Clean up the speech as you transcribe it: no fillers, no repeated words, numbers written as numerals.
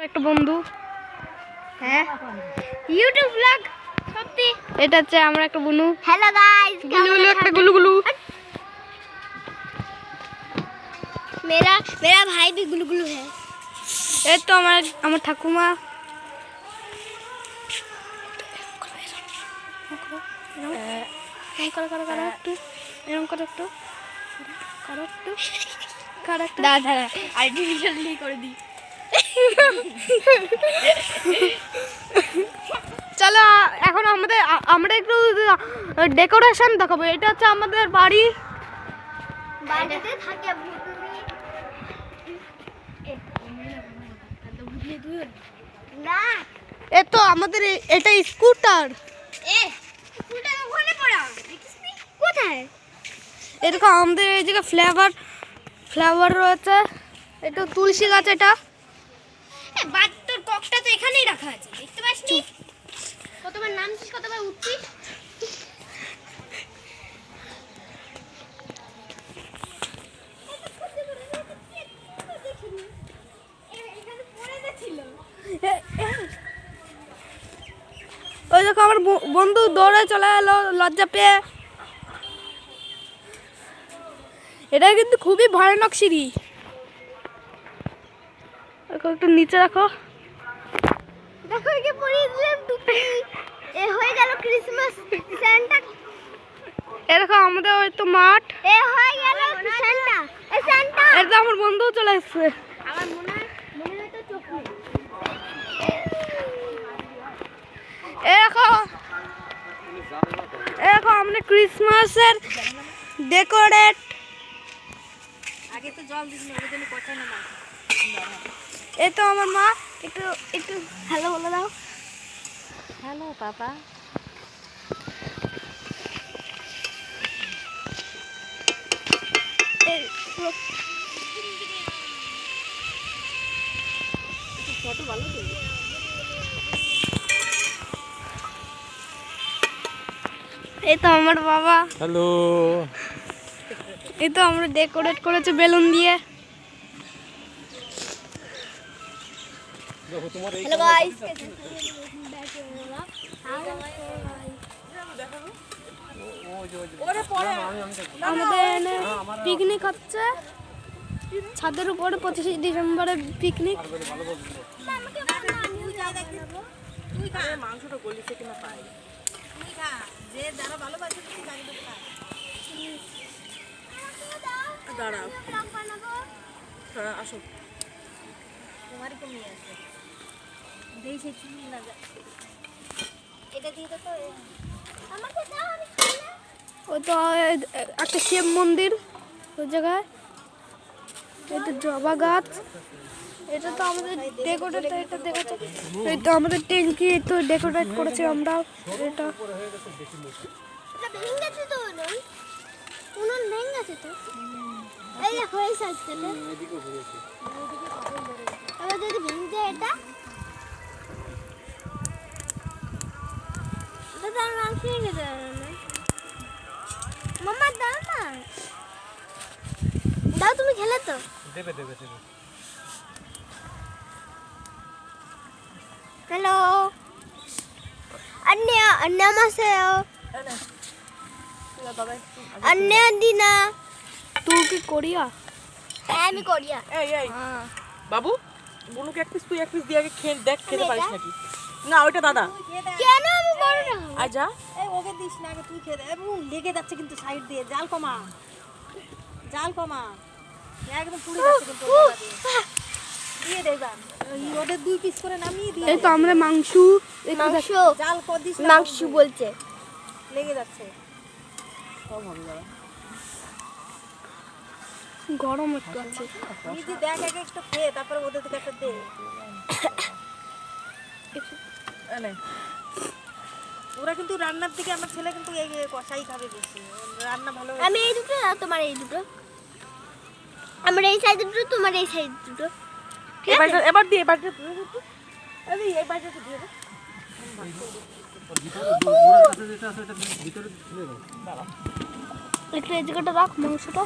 একটা বন্ধু, হ্যাঁ ইউটিউব ব্লগ সত্যি এটা হচ্ছে আমরা একটা বুনু। হ্যালো গাইস, গুলু একটা গুলু मेरा मेरा भाई भी गुलगुलू है। এই তো আমার ঠাকুমা। দাদা আর্টিফিশিয়ালি করে দি। চলো এখন আমরা একটু ডেকোরেশন দেখাবো। এটা হচ্ছে আমাদের বাড়ি। বাড়িতে থাকে না, এ তো আমাদের এটা স্কুটার। স্কুটার ওখানে পড়া দেখিসনি কোথায়? এরকম আমাদের এই জায়গায় ফ্লাওয়ার রয়েছে। এটা তুলসী গাছ। এটা বাদ তোর ককটা তো এখানেই রাখা আছে, দেখতে পাসনি? কতবার নামছিস, কতবার উঠছিস। ওই দেখো আমার বন্ধু দৌড়ে চলে এলো লজ্জা পেয়ে। এটা কিন্তু খুবই ভয়ানক সিঁড়ি। একটু নিচে রাখো। দেখো একে পরিয়ে দিলাম টুপি, এ হয়ে গেল ক্রিসমাস সান্টা। এরকম আমাদের ওই তো মাঠ, এ হয়ে গেল সান্টা। এ সান্টা, এটা আমার বন্ধু চলে এসছে। আমার মনে হয় তো চোখ নেই। এরকম আমরা ক্রিসমাসের ডেকোরেট। আগে তো জল দিস না, ওই জন্য কথা না। এই তো আমার মা। একটু একটু হ্যালো বলে দাও। Hello papa. ফটো ভালো তো। এই তো আমার বাবা। হ্যালো। এই তো আমরা ডেকোরেট করেছি বেলুন দিয়ে। হ্যালো গাইস, আমাদের পিকনিক হচ্ছে ছাদের উপরে 25 ডিসেম্বরে পিকনিক। মাংসটা গলিছে কিনা পাই। যে যারা ভালোবাসে তুমি গাড়িতে খা। দাঁড়াও, আসো। তোমারই কমই আছে। দেখি চিনি না যা। এটা দিয়ে তো আমাকে দাও, আমি খাই না। ওই তো একটা শিব মন্দির ওই জায়গায়। এটা জবা গাছ। এটা তো আমাদের ডেকোরেট। এটা দেখেছো, এই তো আমাদের ট্যাঙ্কি তো ডেকোরেট করেছি আমরা। এটা ভেঙে গেছে তো উনুন ভেঙে গেছে তো। এই দেখো এই সাইড থেকে এবার যদি ভেঙে যায় এটা, দাদা নাম খেয়ে গেছে। মাম্মা দাও না, দাও, তুমি খেলে তো। দেবে দেবে দেবে। হ্যালো, 안녕하세요. দিনা। তুই কি কোরিয়া? হ্যাঁ আমি কোরিয়া। এই এই বাবু, বুনুকে এক পিস, তুই এক পিস দিয়ে আগে খেয়ে দেখ, খেতে পারিস নাকি। না ওইটা দাদা। কেন আমি বড় না? আজা এই ওকে দিস না, আগে তুই খেয়ে দে। এবং লেগে যাচ্ছে কিন্তু সাইড দিয়ে। জাল কমা, জাল কমা, একদম পুড়ে যাচ্ছে কিন্তু। দিয়ে দে এবার। ওদের 2 পিস করে নামিয়ে দিয়ে এই তো আমরা মাংস মাংস জাল দিস না, মাংস বলছে। লেগে যাচ্ছে। গরম একটু আছে। নিজে দেখ আগে একটু খেয়ে, তারপরে ওদের দিকে একটা দে। ওরা কিন্তু রান্নার দিকে, আমার ছেলে কিন্তু এই কষাই খাবে বেশি। রান্না ভালো। আমি এই দুটো আর তোমার এই দুটো। আমার এই সাইড দুটো, তোমার এই সাইড দুটো। এবার দিয়ে, এবার দিয়ে তুই একটু। আরে এই বাইরে তো দিয়ে দে। একটু এই জায়গাটা রাখ মাংসটা।